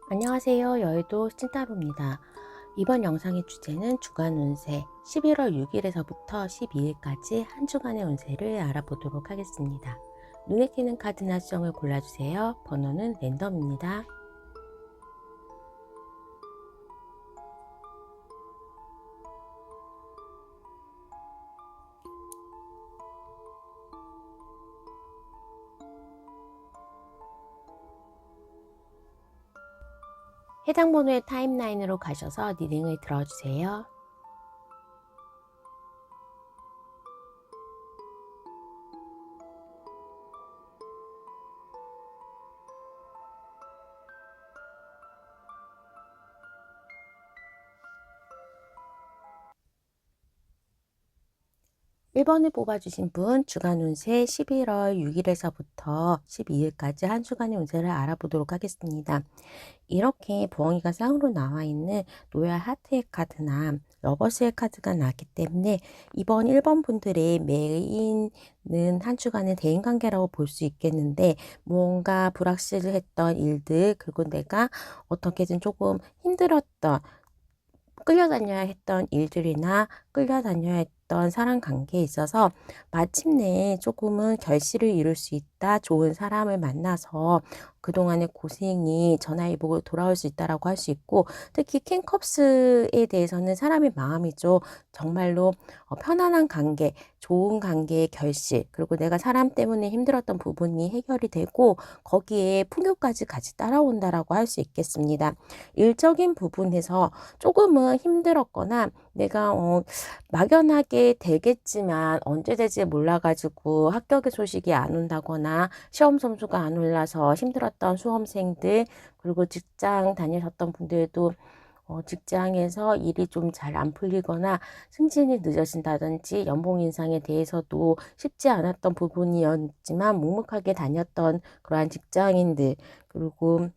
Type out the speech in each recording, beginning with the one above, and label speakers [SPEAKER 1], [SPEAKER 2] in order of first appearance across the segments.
[SPEAKER 1] 안녕하세요. 여의도 찐따로입니다. 이번 영상의 주제는 주간 운세 11월 6일에서부터 12일까지 한 주간의 운세를 알아보도록 하겠습니다. 눈에 띄는 카드나 수정을 골라주세요. 번호는 랜덤입니다. 해당 번호의 타임라인으로 가셔서 리딩을 들어주세요. 일 번을 뽑아주신 분 주간 운세 11월 6일에서부터 12일까지 한 주간의 운세를 알아보도록 하겠습니다. 이렇게 부엉이가 쌍으로 나와 있는 로얄 하트의 카드나 러버스의 카드가 나왔기 때문에 이번 1번 분들의 메인은 한 주간의 대인관계라고 볼 수 있겠는데, 뭔가 불확실했던 일들, 그리고 내가 어떻게든 조금 힘들었던, 끌려다녀야 했던 일들이나 끌려다녀야 했던 사람 관계에 있어서 마침내 조금은 결실을 이룰 수 있다. 좋은 사람을 만나서 그동안의 고생이 전화위복으로 돌아올 수 있다라고 할 수 있고, 특히 킹컵스에 대해서는 사람의 마음이죠. 정말로 편안한 관계, 좋은 관계의 결실, 그리고 내가 사람 때문에 힘들었던 부분이 해결이 되고 거기에 풍요까지 같이 따라온다라고 할 수 있겠습니다. 일적인 부분에서 조금은 힘들었거나 내가 막연하게 되겠지만 언제 될지 몰라가지고 합격의 소식이 안 온다거나 시험 점수가 안 올라서 힘들었던 수험생들, 그리고 직장 다니셨던 분들도 직장에서 일이 좀 잘 안 풀리거나 승진이 늦어진다든지 연봉 인상에 대해서도 쉽지 않았던 부분이었지만 묵묵하게 다녔던 그러한 직장인들, 그리고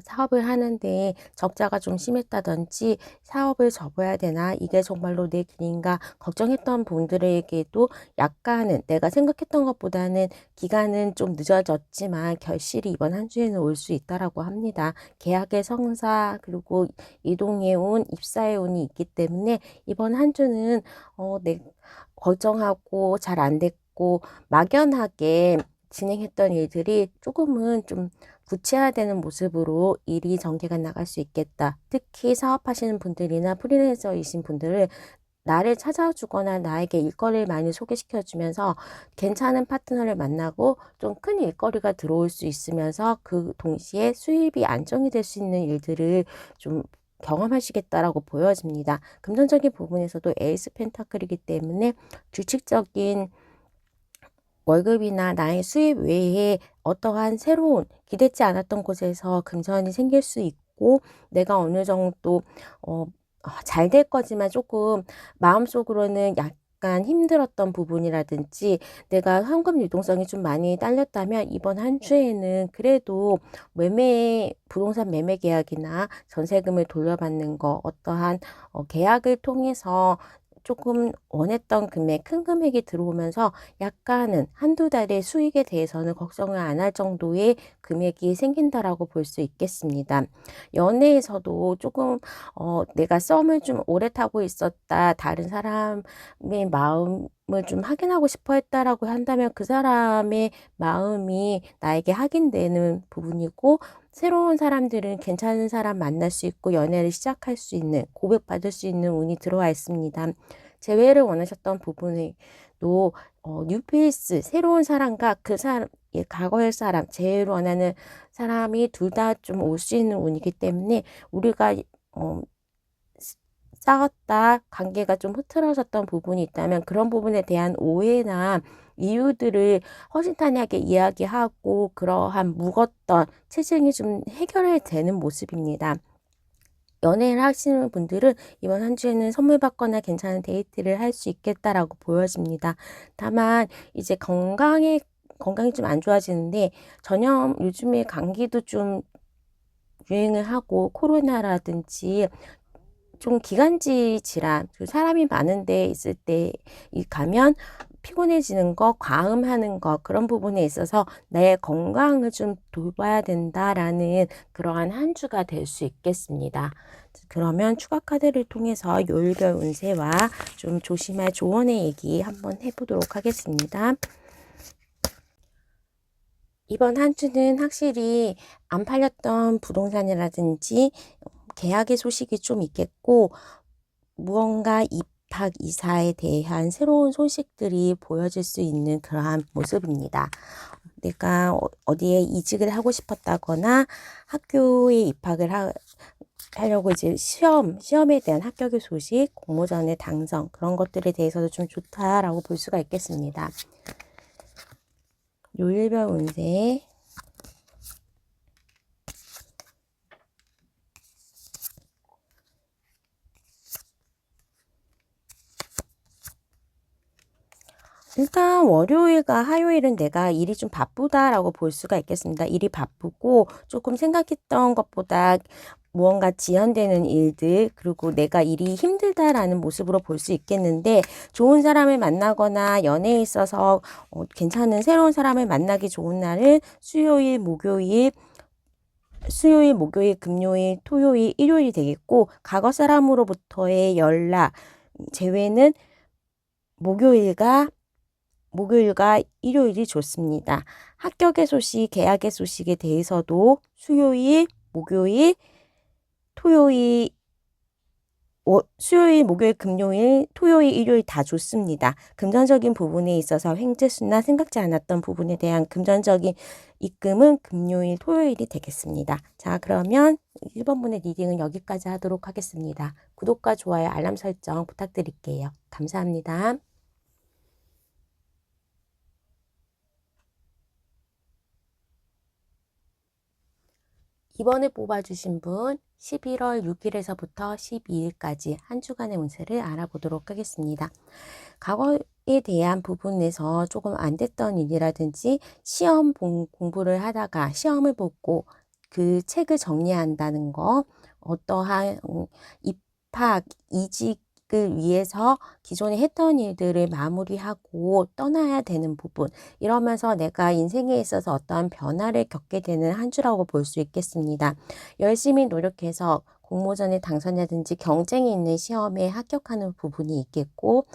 [SPEAKER 1] 사업을 하는데 적자가 좀 심했다든지 사업을 접어야 되나 이게 정말로 내 길인가 걱정했던 분들에게도 약간은 내가 생각했던 것보다는 기간은 좀 늦어졌지만 결실이 이번 한 주에는 올 수 있다라고 합니다. 계약의 성사, 그리고 이동해 온, 입사해 온이 있기 때문에 이번 한 주는 내 걱정하고 잘 안 됐고 막연하게 진행했던 일들이 조금은 좀 구체화되는 모습으로 일이 전개가 나갈 수 있겠다. 특히 사업하시는 분들이나 프리랜서이신 분들은 나를 찾아주거나 나에게 일거리를 많이 소개시켜 주면서 괜찮은 파트너를 만나고 좀 큰 일거리가 들어올 수 있으면서 그 동시에 수입이 안정이 될 수 있는 일들을 좀 경험하시겠다라고 보여집니다. 금전적인 부분에서도 에이스 펜타클이기 때문에 규칙적인 월급이나 나의 수입 외에 어떠한 새로운 기대치 않았던 곳에서 금전이 생길 수 있고, 내가 어느 정도 잘 될 거지만 조금 마음속으로는 약간 힘들었던 부분이라든지 내가 현금 유동성이 좀 많이 딸렸다면 이번 한 주에는 그래도 부동산 매매 계약이나 전세금을 돌려받는 거, 어떠한 계약을 통해서 조금 원했던 금액, 큰 금액이 들어오면서 약간은 한두 달의 수익에 대해서는 걱정을 안 할 정도의 금액이 생긴다라고 볼 수 있겠습니다. 연애에서도 조금 내가 썸을 좀 오래 타고 있었다, 다른 사람의 마음을 좀 확인하고 싶어 했다라고 한다면 그 사람의 마음이 나에게 확인되는 부분이고, 새로운 사람들은 괜찮은 사람 만날 수 있고 연애를 시작할 수 있는, 고백받을 수 있는 운이 들어와 있습니다. 재회를 원하셨던 부분에도 뉴페이스, 새로운 사람과 그 사람, 과거의 사람, 재회를 원하는 사람이 둘 다 좀 올 수 있는 운이기 때문에 우리가 어, 싸웠다, 관계가 좀 흐트러졌던 부분이 있다면 그런 부분에 대한 오해나 이유들을 허심탄회하게 이야기하고 그러한 묵었던 체증이 좀 해결이 되는 모습입니다. 연애를 하시는 분들은 이번 한 주에는 선물 받거나 괜찮은 데이트를 할 수 있겠다라고 보여집니다. 다만 이제 건강이 좀 안 좋아지는데, 요즘에 감기도 좀 유행을 하고 코로나라든지 좀 기관지 질환, 사람이 많은 데 있을 때 가면 피곤해지는 거, 과음하는 거 그런 부분에 있어서 내 건강을 좀 돌봐야 된다라는 그러한 한 주가 될 수 있겠습니다. 그러면 추가 카드를 통해서 요일별 운세와 좀 조심할 조언의 얘기 한번 해보도록 하겠습니다. 이번 한 주는 확실히 안 팔렸던 부동산이라든지 계약의 소식이 좀 있겠고, 무언가 입학, 이사에 대한 새로운 소식들이 보여질 수 있는 그러한 모습입니다. 내가 어디에 이직을 하고 싶었다거나 학교에 입학을 하려고 이제 시험에 대한 합격의 소식, 공모전의 당선, 그런 것들에 대해서도 좀 좋다라고 볼 수가 있겠습니다. 요일별 운세. 일단 월요일과 화요일은 내가 일이 좀 바쁘다라고 볼 수가 있겠습니다. 일이 바쁘고 조금 생각했던 것보다 무언가 지연되는 일들, 그리고 내가 일이 힘들다라는 모습으로 볼 수 있겠는데, 좋은 사람을 만나거나 연애에 있어서 괜찮은 새로운 사람을 만나기 좋은 날은 수요일, 목요일, 금요일, 토요일, 일요일이 되겠고, 과거 사람으로부터의 연락 제외는 목요일과 일요일이 좋습니다. 합격의 소식, 계약의 소식에 대해서도 수요일, 목요일, 금요일, 토요일, 일요일 다 좋습니다. 금전적인 부분에 있어서 횡재수나 생각지 않았던 부분에 대한 금전적인 입금은 금요일, 토요일이 되겠습니다. 자, 그러면 1번분의 리딩은 여기까지 하도록 하겠습니다. 구독과 좋아요, 알람 설정 부탁드릴게요. 감사합니다. 이번에 뽑아주신 분 11월 6일에서부터 12일까지 한 주간의 운세를 알아보도록 하겠습니다. 과거에 대한 부분에서 조금 안 됐던 일이라든지 시험 공부를 하다가 시험을 보고 그 책을 정리한다는 거, 어떠한 입학, 이직을 위해서 기존에 했던 일들을 마무리하고 떠나야 되는 부분, 이러면서 내가 인생에 있어서 어떠한 변화를 겪게 되는 한 주라고 볼 수 있겠습니다. 열심히 노력해서 공모전에 당선이라든지 경쟁이 있는 시험에 합격하는 부분이 있겠고,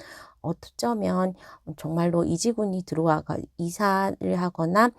[SPEAKER 1] 어쩌면 정말로 이직운이 들어와가 이사를 하거나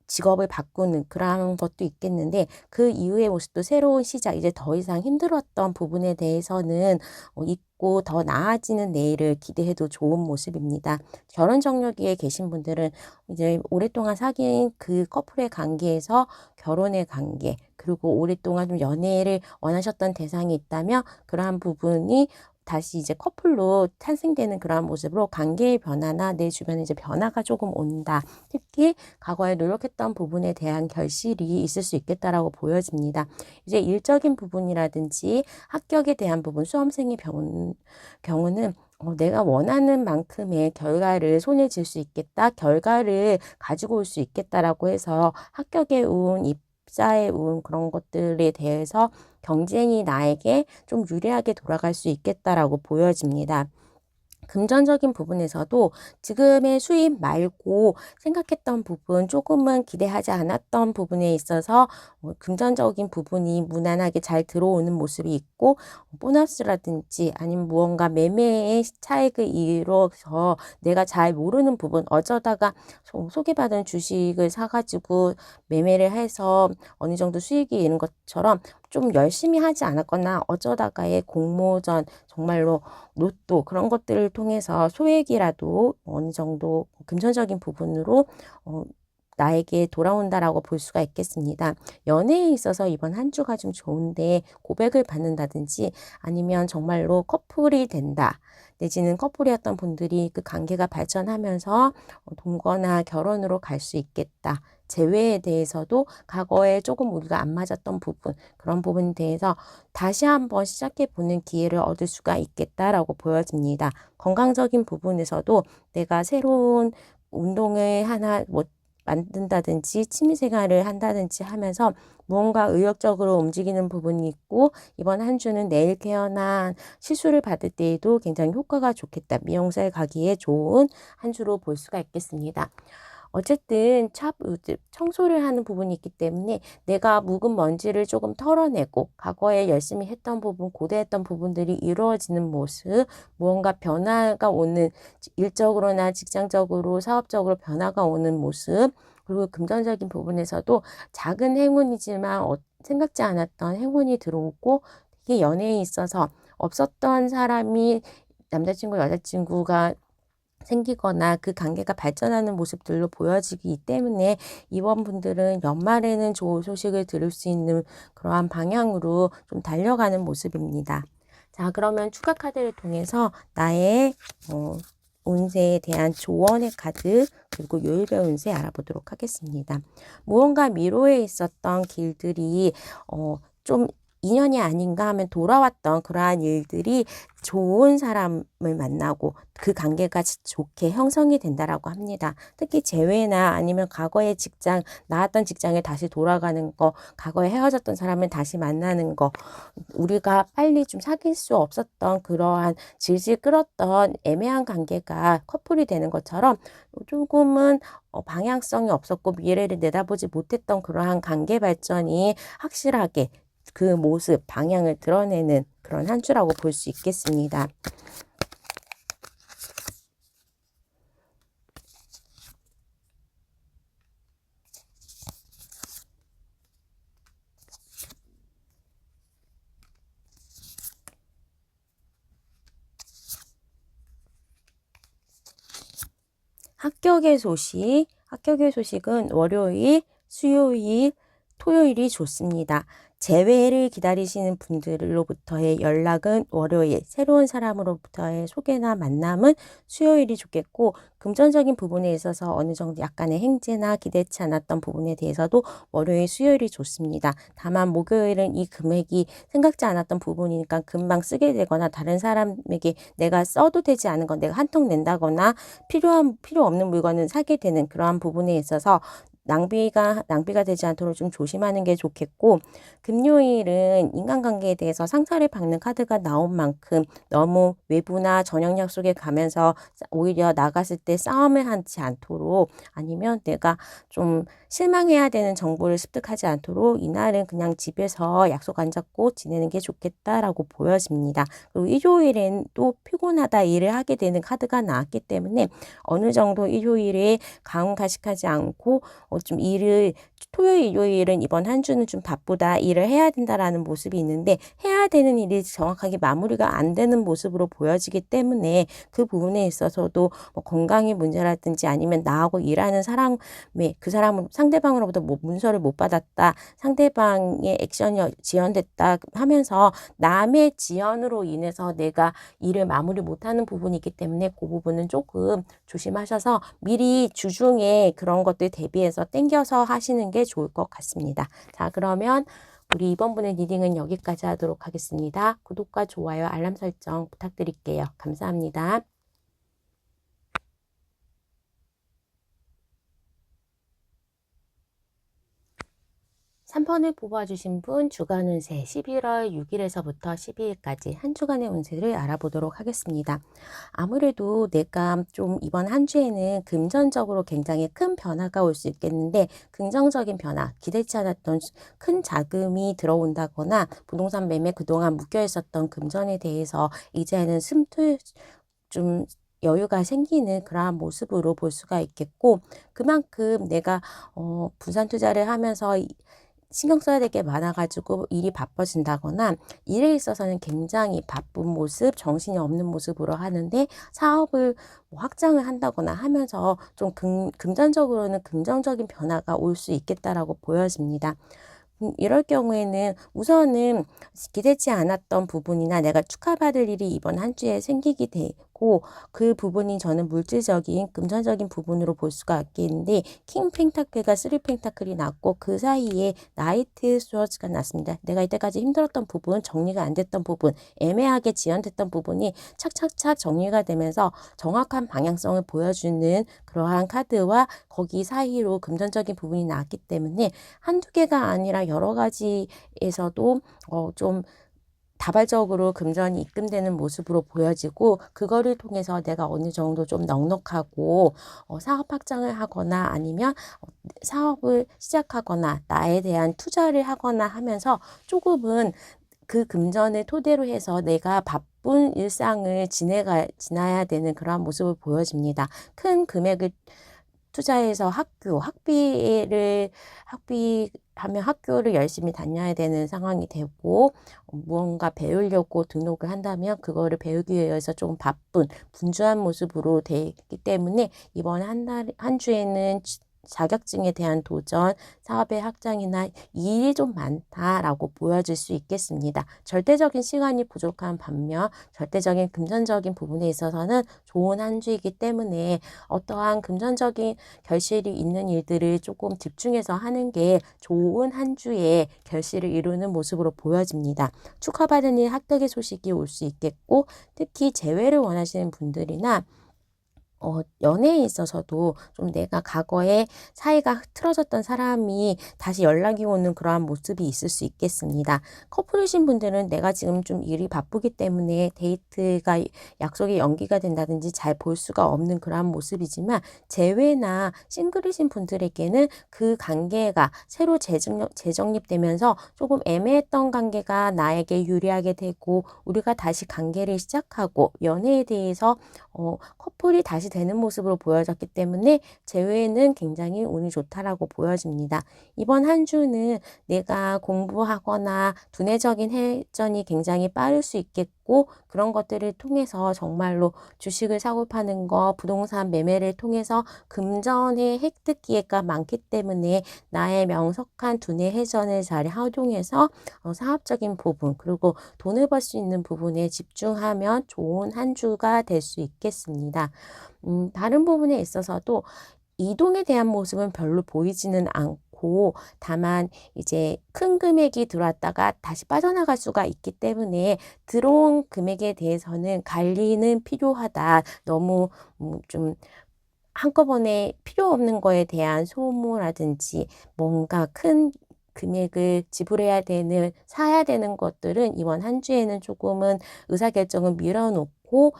[SPEAKER 1] 직업을 바꾸는 그런 것도 있겠는데, 그 이후의 모습도 새로운 시작, 이제 더 이상 힘들었던 부분에 대해서는 잊고 더 나아지는 내일을 기대해도 좋은 모습입니다. 결혼 정력기에 계신 분들은 이제 오랫동안 사귄 그 커플의 관계에서 결혼의 관계, 그리고 오랫동안 좀 연애를 원하셨던 대상이 있다면 그러한 부분이 다시 이제 커플로 탄생되는 그러한 모습으로 관계의 변화나 내 주변에 이제 변화가 조금 온다. 특히 과거에 노력했던 부분에 대한 결실이 있을 수 있겠다라고 보여집니다. 이제 일적인 부분이라든지 합격에 대한 부분, 수험생의 경우는 내가 원하는 만큼의 결과를 손에 쥘 수 있겠다, 결과를 가지고 올 수 있겠다라고 해서 합격의 운, 입사의 운, 그런 것들에 대해서 경쟁이 나에게 좀 유리하게 돌아갈 수 있겠다라고 보여집니다. 금전적인 부분에서도 지금의 수입 말고 생각했던 부분, 조금은 기대하지 않았던 부분에 있어서 금전적인 부분이 무난하게 잘 들어오는 모습이 있고, 보너스라든지 아니면 무언가 매매의 차익을 이뤄서 내가 잘 모르는 부분, 어쩌다가 소개받은 주식을 사가지고 매매를 해서 어느 정도 수익이 있는 것처럼 좀 열심히 하지 않았거나 어쩌다가의 공모전, 정말로 로또, 그런 것들을 통해서 소액이라도 어느 정도 금전적인 부분으로 나에게 돌아온다라고 볼 수가 있겠습니다. 연애에 있어서 이번 한 주가 좀 좋은데, 고백을 받는다든지 아니면 정말로 커플이 된다, 내지는 커플이었던 분들이 그 관계가 발전하면서 동거나 결혼으로 갈 수 있겠다. 재회에 대해서도 과거에 조금 우리가 안 맞았던 부분, 그런 부분에 대해서 다시 한번 시작해 보는 기회를 얻을 수가 있겠다라고 보여집니다. 건강적인 부분에서도 내가 새로운 운동을 하나 만든다든지 취미생활을 한다든지 하면서 무언가 의욕적으로 움직이는 부분이 있고, 이번 한 주는 네일 케어나 시술을 받을 때에도 굉장히 효과가 좋겠다. 미용사에 가기에 좋은 한 주로 볼 수가 있겠습니다. 어쨌든 청소를 하는 부분이 있기 때문에 내가 묵은 먼지를 조금 털어내고 과거에 열심히 했던 부분, 고대했던 부분들이 이루어지는 모습, 무언가 변화가 오는, 일적으로나 직장적으로 사업적으로 변화가 오는 모습, 그리고 금전적인 부분에서도 작은 행운이지만 생각지 않았던 행운이 들어오고, 이게 연애에 있어서 없었던 사람이 남자친구, 여자친구가 생기거나 그 관계가 발전하는 모습들로 보여지기 때문에 이번 분들은 연말에는 좋은 소식을 들을 수 있는 그러한 방향으로 좀 달려가는 모습입니다. 자, 그러면 추가 카드를 통해서 나의 운세에 대한 조언의 카드, 그리고 요일별 운세 알아보도록 하겠습니다. 무언가 미로에 있었던 길들이 좀 인연이 아닌가 하면 돌아왔던 그러한 일들이 좋은 사람을 만나고 그 관계가 좋게 형성이 된다라고 합니다. 특히 재회나 아니면 과거의 직장, 나왔던 직장에 다시 돌아가는 거, 과거에 헤어졌던 사람을 다시 만나는 거, 우리가 빨리 좀 사귈 수 없었던 그러한 질질 끌었던 애매한 관계가 커플이 되는 것처럼 조금은 방향성이 없었고 미래를 내다보지 못했던 그러한 관계 발전이 확실하게 그 모습, 방향을 드러내는 그런 한 주라고 볼 수 있겠습니다. 합격의 소식은 월요일, 수요일, 토요일이 좋습니다. 재회를 기다리시는 분들로부터의 연락은 월요일, 새로운 사람으로부터의 소개나 만남은 수요일이 좋겠고, 금전적인 부분에 있어서 어느 정도 약간의 행제나 기대치 않았던 부분에 대해서도 월요일, 수요일이 좋습니다. 다만 목요일은 이 금액이 생각지 않았던 부분이니까 금방 쓰게 되거나 다른 사람에게 내가 써도 되지 않은 건 내가 한 통 낸다거나 필요 없는 물건을 사게 되는 그러한 부분에 있어서 낭비가 되지 않도록 좀 조심하는 게 좋겠고, 금요일은 인간관계에 대해서 상처를 받는 카드가 나온 만큼 너무 외부나 저녁 약속에 가면서 오히려 나갔을 때 싸움을 하지 않도록, 아니면 내가 좀 실망해야 되는 정보를 습득하지 않도록 이날은 그냥 집에서 약속 안 잡고 지내는 게 좋겠다라고 보여집니다. 그리고 일요일엔 또 피곤하다 일을 하게 되는 카드가 나왔기 때문에 어느 정도 일요일에 가식하지 않고 좀 토요일, 일요일은 이번 한 주는 좀 바쁘다, 일을 해야 된다라는 모습이 있는데 해야 되는 일이 정확하게 마무리가 안 되는 모습으로 보여지기 때문에 그 부분에 있어서도 건강의 문제라든지 아니면 나하고 일하는 그 사람은 상대방으로부터 문서를 못 받았다, 상대방의 액션이 지연됐다 하면서 남의 지연으로 인해서 내가 일을 마무리 못하는 부분이 있기 때문에 그 부분은 조금 조심하셔서 미리 주중에 그런 것들 대비해서 땡겨서 하시는 게 좋을 것 같습니다. 자, 그러면 우리 이번 분의 리딩은 여기까지 하도록 하겠습니다. 구독과 좋아요, 알람 설정 부탁드릴게요. 감사합니다. 3번을 뽑아주신 분 주간 운세 11월 6일에서부터 12일까지 한 주간의 운세를 알아보도록 하겠습니다. 아무래도 내가 좀 이번 한 주에는 금전적으로 굉장히 큰 변화가 올 수 있겠는데, 긍정적인 변화, 기대치 않았던 큰 자금이 들어온다거나 부동산 매매 그동안 묶여 있었던 금전에 대해서 이제는 좀 여유가 생기는 그러한 모습으로 볼 수가 있겠고, 그만큼 내가 분산 투자를 하면서 신경 써야 될 게 많아가지고 일이 바빠진다거나 일에 있어서는 굉장히 바쁜 모습, 정신이 없는 모습으로 하는데 사업을 확장을 한다거나 하면서 좀 금전적으로는 긍정적인 변화가 올 수 있겠다라고 보여집니다. 이럴 경우에는 우선은 기대치 않았던 부분이나 내가 축하받을 일이 이번 한 주에 생기게 있고, 그 부분이 저는 물질적인 금전적인 부분으로 볼 수가 있겠는데, 킹 펜타클과 3 펜타클이 났고 그 사이에 나이트 스워즈가 났습니다. 내가 이때까지 힘들었던 부분, 정리가 안 됐던 부분, 애매하게 지연됐던 부분이 착착착 정리가 되면서 정확한 방향성을 보여주는 그러한 카드와 거기 사이로 금전적인 부분이 나왔기 때문에 한두 개가 아니라 여러 가지에서도 좀 다발적으로 금전이 입금되는 모습으로 보여지고, 그거를 통해서 내가 어느 정도 좀 넉넉하고 사업 확장을 하거나 아니면 사업을 시작하거나 나에 대한 투자를 하거나 하면서 조금은 그 금전을 토대로 해서 내가 바쁜 일상을 지나야 되는 그런 모습을 보여집니다. 큰 금액을 투자해서 학비하면 학교를 열심히 다녀야 되는 상황이 되고, 무언가 배우려고 등록을 한다면 그거를 배우기 위해서 조금 바쁜 분주한 모습으로 되기 때문에 이번 한 주에는 자격증에 대한 도전, 사업의 확장이나 일이 좀 많다라고 보여질 수 있겠습니다. 절대적인 시간이 부족한 반면 절대적인 금전적인 부분에 있어서는 좋은 한 주이기 때문에 어떠한 금전적인 결실이 있는 일들을 조금 집중해서 하는 게 좋은 한 주에 결실을 이루는 모습으로 보여집니다. 축하받은 일, 합격의 소식이 올 수 있겠고, 특히 재회를 원하시는 분들이나 연애에 있어서도 좀 내가 과거에 사이가 틀어졌던 사람이 다시 연락이 오는 그러한 모습이 있을 수 있겠습니다. 커플이신 분들은 내가 지금 좀 일이 바쁘기 때문에 데이트가 약속이 연기가 된다든지 잘 볼 수가 없는 그러한 모습이지만, 재회나 싱글이신 분들에게는 그 관계가 새로 재정립되면서 조금 애매했던 관계가 나에게 유리하게 되고, 우리가 다시 관계를 시작하고 연애에 대해서 커플이 다시 되는 모습으로 보여졌기 때문에 재회는 굉장히 운이 좋다라고 보여집니다. 이번 한 주는 내가 공부하거나 두뇌적인 회전이 굉장히 빠를 수 있겠고, 그런 것들을 통해서 정말로 주식을 사고 파는 거, 부동산 매매를 통해서 금전의 획득 기회가 많기 때문에 나의 명석한 두뇌 회전을 잘 활용해서 사업적인 부분, 그리고 돈을 벌 수 있는 부분에 집중하면 좋은 한 주가 될 수 있겠습니다. 다른 부분에 있어서도 이동에 대한 모습은 별로 보이지는 않고, 다만 이제 큰 금액이 들어왔다가 다시 빠져나갈 수가 있기 때문에 들어온 금액에 대해서는 관리는 필요하다. 너무 좀 한꺼번에 필요 없는 거에 대한 소모라든지 뭔가 큰 금액을 사야 되는 것들은 이번 한 주에는 조금은 의사결정을 미뤄놓고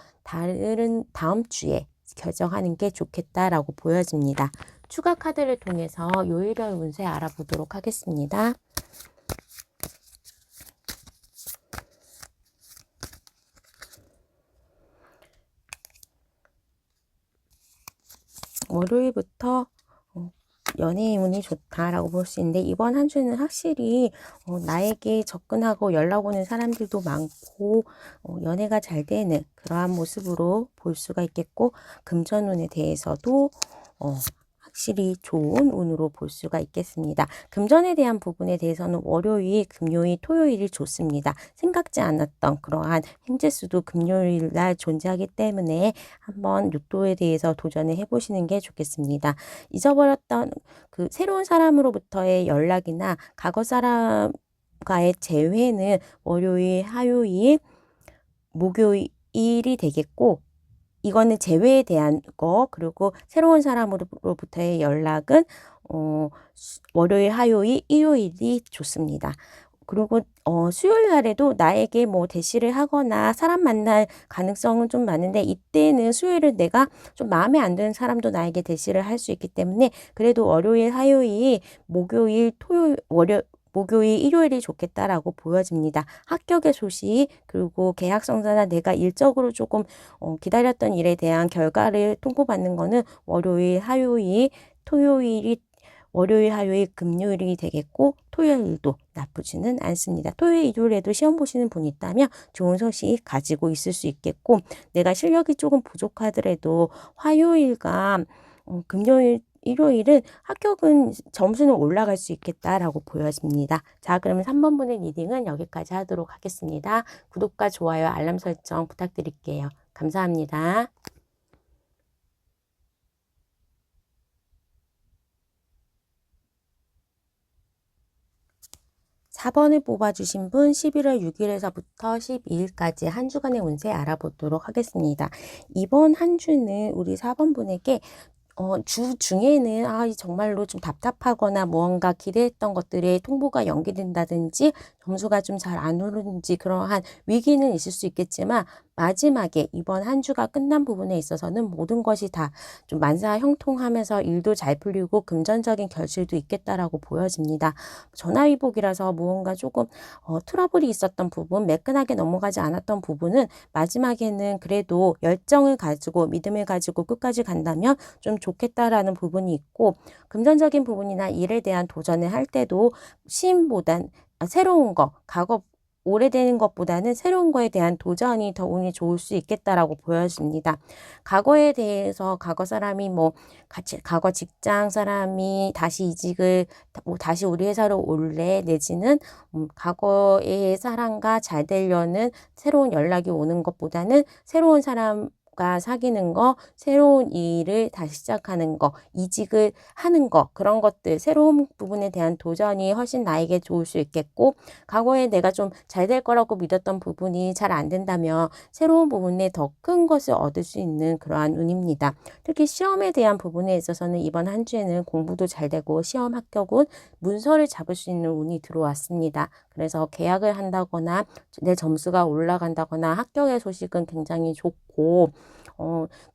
[SPEAKER 1] 다음 주에 결정하는 게 좋겠다라고 보여집니다. 추가 카드를 통해서 요일별 운세 알아보도록 하겠습니다. 월요일부터 연애의 운이 좋다라고 볼 수 있는데, 이번 한 주는 확실히 나에게 접근하고 연락 오는 사람들도 많고 연애가 잘 되는 그러한 모습으로 볼 수가 있겠고, 금전운에 대해서도 확실히 좋은 운으로 볼 수가 있겠습니다. 금전에 대한 부분에 대해서는 월요일, 금요일, 토요일이 좋습니다. 생각지 않았던 그러한 횡재수도 금요일 날 존재하기 때문에 한번 로또에 대해서 도전을 해보시는 게 좋겠습니다. 잊어버렸던 그 새로운 사람으로부터의 연락이나 과거 사람과의 재회는 월요일, 화요일, 목요일이 되겠고, 이거는 재회에 대한 거, 그리고 새로운 사람으로부터의 연락은 월요일, 화요일, 일요일이 좋습니다. 그리고 수요일 날에도 나에게 뭐 대시를 하거나 사람 만날 가능성은 좀 많은데, 이때는 수요일은 내가 좀 마음에 안 드는 사람도 나에게 대시를 할 수 있기 때문에 그래도 월요일, 화요일, 목요일, 일요일이 좋겠다라고 보여집니다. 합격의 소식, 그리고 계약 성사나 내가 일적으로 조금 기다렸던 일에 대한 결과를 통보받는 거는 월요일, 화요일, 화요일, 금요일이 되겠고, 토요일도 나쁘지는 않습니다. 토요일, 일요일에도 시험 보시는 분이 있다면 좋은 소식 가지고 있을 수 있겠고, 내가 실력이 조금 부족하더라도 화요일과 금요일 일요일은 합격은 점수는 올라갈 수 있겠다라고 보여집니다. 자, 그러면 3번 분의 리딩은 여기까지 하도록 하겠습니다. 구독과 좋아요, 알람 설정 부탁드릴게요. 감사합니다. 4번을 뽑아주신 분 11월 6일에서부터 12일까지 한 주간의 운세 알아보도록 하겠습니다. 이번 한 주는 우리 4번 분에게 주 중에는 정말로 좀 답답하거나 무언가 기대했던 것들의 통보가 연기된다든지 점수가 좀 잘 안 오르는지 그러한 위기는 있을 수 있겠지만 마지막에 이번 한 주가 끝난 부분에 있어서는 모든 것이 다 좀 만사형통하면서 일도 잘 풀리고 금전적인 결실도 있겠다라고 보여집니다. 전화위복이라서 무언가 조금 트러블이 있었던 부분, 매끈하게 넘어가지 않았던 부분은 마지막에는 그래도 열정을 가지고 믿음을 가지고 끝까지 간다면 좀 좋겠다라는 부분이 있고, 금전적인 부분이나 일에 대한 도전을 할 때도 시임보단 새로운 거, 오래되는 것보다는 새로운 거에 대한 도전이 더 운이 좋을 수 있겠다라고 보여집니다. 과거에 대해서 과거 사람이 과거 직장 사람이 다시 이직을 다시 우리 회사로 올래 내지는 과거의 사람과 잘 되려는 새로운 연락이 오는 것보다는 새로운 사람과 사귀는 거, 새로운 일을 다시 시작하는 거, 이직을 하는 거, 그런 것들, 새로운 부분에 대한 도전이 훨씬 나에게 좋을 수 있겠고, 과거에 내가 좀 잘 될 거라고 믿었던 부분이 잘 안 된다면 새로운 부분에 더 큰 것을 얻을 수 있는 그러한 운입니다. 특히 시험에 대한 부분에 있어서는 이번 한 주에는 공부도 잘 되고 시험 합격은 문서를 잡을 수 있는 운이 들어왔습니다. 그래서 계약을 한다거나 내 점수가 올라간다거나 합격의 소식은 굉장히 좋고,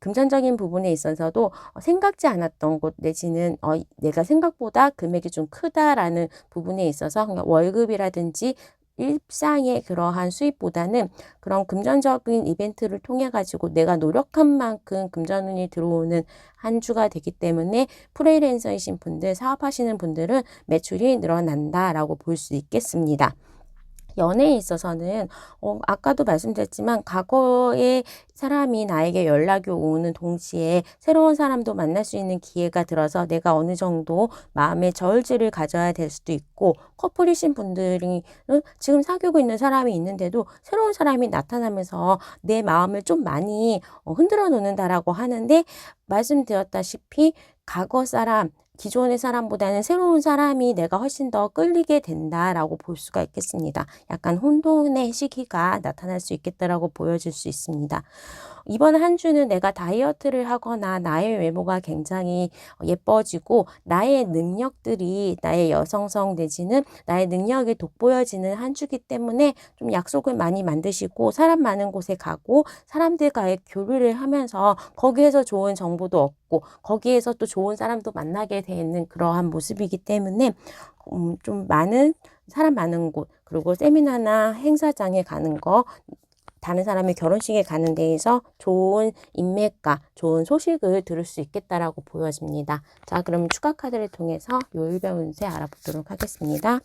[SPEAKER 1] 금전적인 부분에 있어서도 생각지 않았던 곳 내지는 내가 생각보다 금액이 좀 크다라는 부분에 있어서 그냥 월급이라든지 일상의 그러한 수입보다는 그런 금전적인 이벤트를 통해 가지고 내가 노력한 만큼 금전운이 들어오는 한 주가 되기 때문에 프리랜서이신 분들, 사업하시는 분들은 매출이 늘어난다라고 볼 수 있겠습니다. 연애에 있어서는 아까도 말씀드렸지만 과거에 사람이 나에게 연락이 오는 동시에 새로운 사람도 만날 수 있는 기회가 들어서 내가 어느 정도 마음의 저울질을 가져야 될 수도 있고, 커플이신 분들이 지금 사귀고 있는 사람이 있는데도 새로운 사람이 나타나면서 내 마음을 좀 많이 흔들어 놓는다라고 하는데, 말씀드렸다시피 과거 사람, 기존의 사람보다는 새로운 사람이 내가 훨씬 더 끌리게 된다라고 볼 수가 있겠습니다. 약간 혼돈의 시기가 나타날 수 있겠다라고 보여질 수 있습니다. 이번 한 주는 내가 다이어트를 하거나 나의 외모가 굉장히 예뻐지고 나의 능력들이 나의 여성성 내지는 나의 능력이 돋보여지는 한 주기 때문에 좀 약속을 많이 만드시고 사람 많은 곳에 가고 사람들과의 교류를 하면서 거기에서 좋은 정보도 얻고 거기에서 또 좋은 사람도 만나게 되는 그러한 모습이기 때문에 좀 사람 많은 곳, 그리고 세미나나 행사장에 가는 거, 다른 사람의 결혼식에 가는 데에서 좋은 인맥과 좋은 소식을 들을 수 있겠다라고 보여집니다. 자, 그럼 추가 카드를 통해서 요일별 운세 알아보도록 하겠습니다.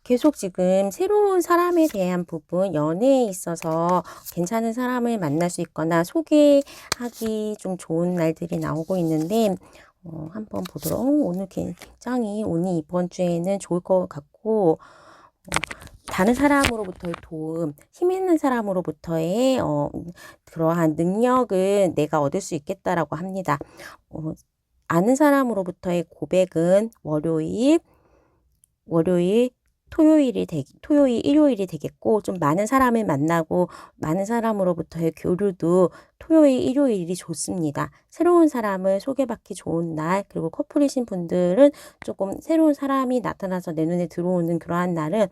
[SPEAKER 1] 계속 지금 새로운 사람에 대한 부분, 연애에 있어서 괜찮은 사람을 만날 수 있거나 소개하기 좀 좋은 날들이 나오고 있는데, 한번 보도록. 오늘 굉장히 운이 이번 주에는 좋을 것 같고, 다른 사람으로부터의 도움, 힘 있는 사람으로부터의 그러한 능력을 내가 얻을 수 있겠다라고 합니다. 아는 사람으로부터의 고백은 월요일, 토요일, 일요일이 되겠고, 좀 많은 사람을 만나고 많은 사람으로부터의 교류도 토요일, 일요일이 좋습니다. 새로운 사람을 소개받기 좋은 날, 그리고 커플이신 분들은 조금 새로운 사람이 나타나서 내 눈에 들어오는 그러한 날은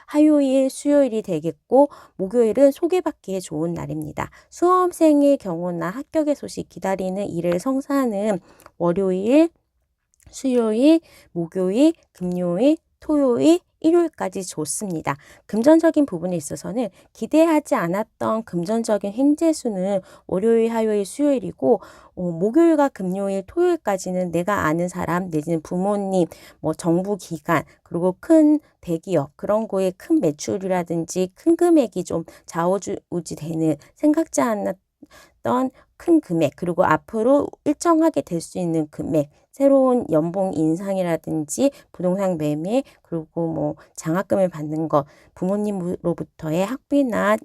[SPEAKER 1] 화요일, 수요일이 되겠고, 목요일은 소개받기에 좋은 날입니다. 수험생의 경우나 합격의 소식 기다리는 일을 성사하는 월요일, 수요일, 목요일, 금요일, 토요일, 일요일까지 좋습니다. 금전적인 부분에 있어서는 기대하지 않았던 금전적인 행재수는 월요일, 화요일, 수요일이고 목요일과 금요일, 토요일까지는 내가 아는 사람 내지는 부모님, 뭐 정부 기관, 그리고 큰 대기업 그런 거에 큰 매출이라든지 큰 금액이 좀 좌우지 되는 생각지 않았던 큰 금액, 그리고 앞으로 일정하게 될 수 있는 금액, 새로운 연봉 인상이라든지 부동산 매매, 그리고 뭐 장학금을 받는 것, 부모님으로부터의 학비나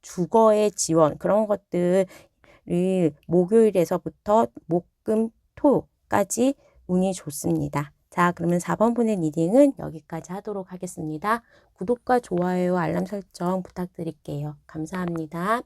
[SPEAKER 1] 주거의 지원, 그런 것들을 목요일에서부터 목, 금, 토까지 운이 좋습니다. 자, 그러면 4번 분의 리딩은 여기까지 하도록 하겠습니다. 구독과 좋아요, 알람 설정 부탁드릴게요. 감사합니다.